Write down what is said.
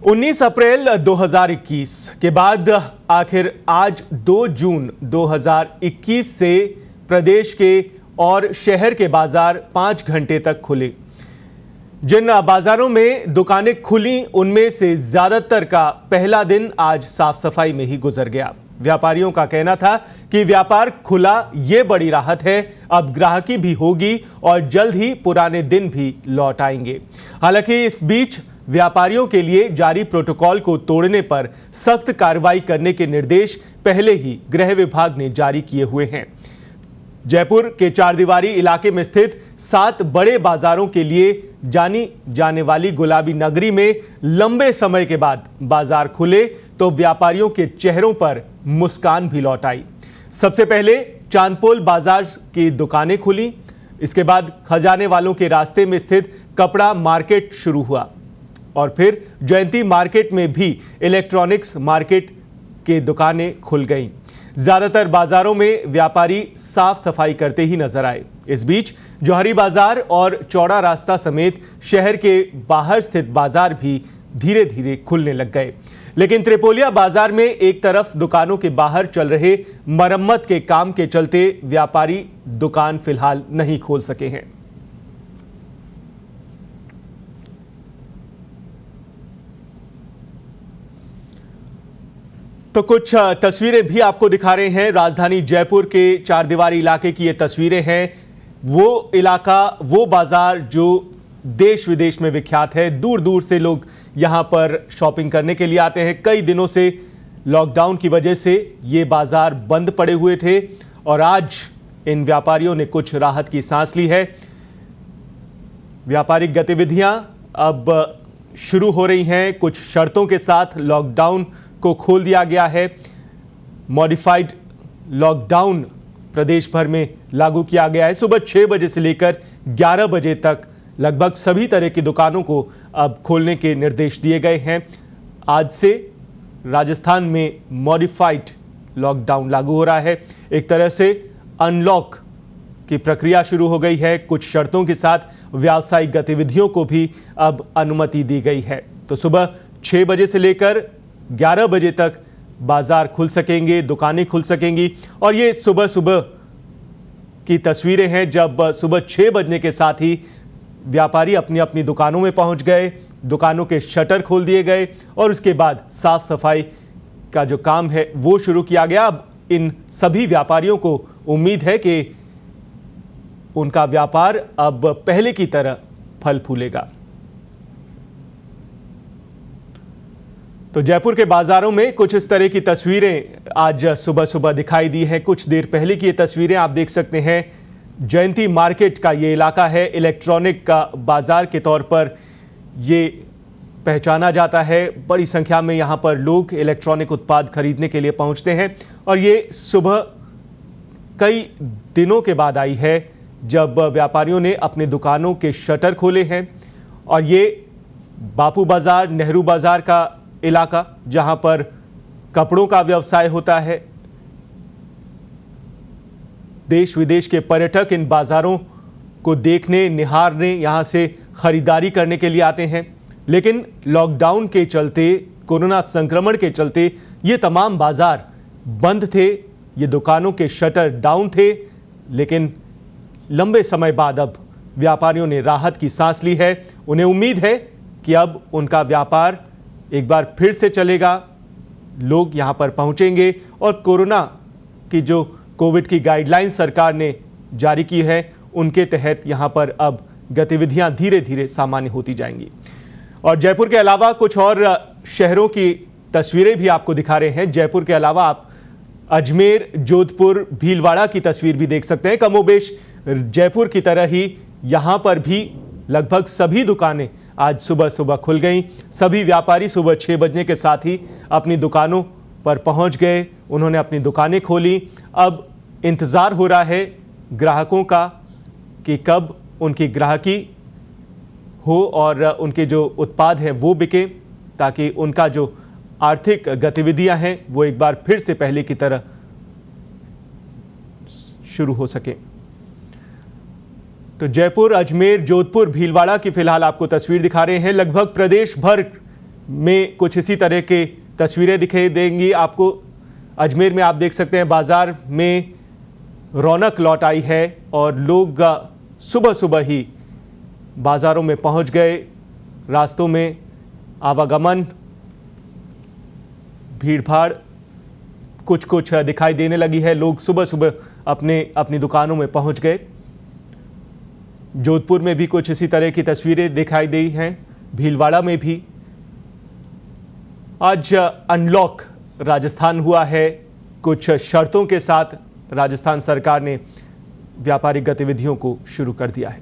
19 अप्रैल 2021 के बाद आखिर आज 2 जून 2021 से प्रदेश के और शहर के बाजार 5 घंटे तक खुले। जिन बाजारों में दुकानें खुली उनमें से ज्यादातर का पहला दिन आज साफ सफाई में ही गुजर गया। व्यापारियों का कहना था कि व्यापार खुला ये बड़ी राहत है, अब ग्राहकी भी होगी और जल्द ही पुराने दिन भी लौट आएंगे। हालांकि इस बीच व्यापारियों के लिए जारी प्रोटोकॉल को तोड़ने पर सख्त कार्रवाई करने के निर्देश पहले ही गृह विभाग ने जारी किए हुए हैं। जयपुर के चारदीवारी इलाके में स्थित 7 बड़े बाजारों के लिए जानी जाने वाली गुलाबी नगरी में लंबे समय के बाद बाजार खुले तो व्यापारियों के चेहरों पर मुस्कान भी लौट आई। सबसे पहले चांदपोल बाजार की दुकानें खुली, इसके बाद खजाने वालों के रास्ते में स्थित कपड़ा मार्केट शुरू हुआ और फिर जयंती मार्केट में भी इलेक्ट्रॉनिक्स मार्केट की दुकानें खुल गईं। ज्यादातर बाजारों में व्यापारी साफ सफाई करते ही नजर आए। इस बीच जौहरी बाजार और चौड़ा रास्ता समेत शहर के बाहर स्थित बाजार भी धीरे धीरे खुलने लग गए। लेकिन त्रिपोलिया बाजार में एक तरफ दुकानों के बाहर चल रहे मरम्मत के काम के चलते व्यापारी दुकान फिलहाल नहीं खोल सके हैं। तो कुछ तस्वीरें भी आपको दिखा रहे हैं। राजधानी जयपुर के चारदीवारी इलाके की ये तस्वीरें हैं। वो इलाका, वो बाजार जो देश विदेश में विख्यात है। दूर दूर से लोग यहाँ पर शॉपिंग करने के लिए आते हैं। कई दिनों से लॉकडाउन की वजह से ये बाजार बंद पड़े हुए थे और आज इन व्यापारियों ने कुछ राहत की सांस ली है। व्यापारिक गतिविधियां अब शुरू हो रही हैं। कुछ शर्तों के साथ लॉकडाउन को खोल दिया गया है। मॉडिफाइड लॉकडाउन प्रदेश भर में लागू किया गया है। सुबह 6 बजे से लेकर 11 बजे तक लगभग सभी तरह की दुकानों को अब खोलने के निर्देश दिए गए हैं। आज से राजस्थान में मॉडिफाइड लॉकडाउन लागू हो रहा है। एक तरह से अनलॉक की प्रक्रिया शुरू हो गई है। कुछ शर्तों के साथ व्यावसायिक गतिविधियों को भी अब अनुमति दी गई है। तो सुबह 6 बजे से लेकर 11 बजे तक बाजार खुल सकेंगे, दुकानें खुल सकेंगी। और ये सुबह सुबह की तस्वीरें हैं जब सुबह 6 बजने के साथ ही व्यापारी अपनी अपनी दुकानों में पहुंच गए, दुकानों के शटर खोल दिए गए और उसके बाद साफ सफाई का जो काम है वो शुरू किया गया। अब इन सभी व्यापारियों को उम्मीद है कि उनका व्यापार अब पहले की तरह फल फूलेगा। तो जयपुर के बाजारों में कुछ इस तरह की तस्वीरें आज सुबह सुबह दिखाई दी हैं। कुछ देर पहले की ये तस्वीरें आप देख सकते हैं। जयंती मार्केट का ये इलाका है। इलेक्ट्रॉनिक का बाजार के तौर पर ये पहचाना जाता है। बड़ी संख्या में यहाँ पर लोग इलेक्ट्रॉनिक उत्पाद खरीदने के लिए पहुँचते हैं और ये सुबह कई दिनों के बाद आई है जब व्यापारियों ने अपने दुकानों के शटर खोले हैं। और ये बापू बाजार, नेहरू बाजार का इलाका जहां पर कपड़ों का व्यवसाय होता है। देश विदेश के पर्यटक इन बाजारों को देखने, निहारने, यहां से खरीदारी करने के लिए आते हैं। लेकिन लॉकडाउन के चलते, कोरोना संक्रमण के चलते ये तमाम बाजार बंद थे, ये दुकानों के शटर डाउन थे। लेकिन लंबे समय बाद अब व्यापारियों ने राहत की सांस ली है। उन्हें उम्मीद है कि अब उनका व्यापार एक बार फिर से चलेगा, लोग यहाँ पर पहुँचेंगे और कोरोना की जो कोविड की गाइडलाइंस सरकार ने जारी की है उनके तहत यहाँ पर अब गतिविधियाँ धीरे धीरे सामान्य होती जाएंगी। और जयपुर के अलावा कुछ और शहरों की तस्वीरें भी आपको दिखा रहे हैं। जयपुर के अलावा आप अजमेर, जोधपुर, भीलवाड़ा की तस्वीर भी देख सकते हैं। कमोबेश जयपुर की तरह ही यहाँ पर भी लगभग सभी दुकानें आज सुबह सुबह खुल गईं। सभी व्यापारी सुबह 6 बजने के साथ ही अपनी दुकानों पर पहुंच गए, उन्होंने अपनी दुकानें खोली। अब इंतज़ार हो रहा है ग्राहकों का कि कब उनकी ग्राहकी हो और उनके जो उत्पाद हैं वो बिके, ताकि उनका जो आर्थिक गतिविधियां हैं वो एक बार फिर से पहले की तरह शुरू हो सकें। तो जयपुर, अजमेर, जोधपुर, भीलवाड़ा की फिलहाल आपको तस्वीर दिखा रहे हैं। लगभग प्रदेश भर में कुछ इसी तरह के तस्वीरें दिखाई देंगी आपको। अजमेर में आप देख सकते हैं बाज़ार में रौनक लौट आई है और लोग सुबह सुबह ही बाज़ारों में पहुंच गए। रास्तों में आवागमन, भीड़ भाड़ कुछ कुछ दिखाई देने लगी है। लोग सुबह सुबह अपनी दुकानों में पहुंच गए। जोधपुर में भी कुछ इसी तरह की तस्वीरें दिखाई दी हैं, भीलवाड़ा में भी। आज अनलॉक राजस्थान हुआ है। कुछ शर्तों के साथ राजस्थान सरकार ने व्यापारिक गतिविधियों को शुरू कर दिया है।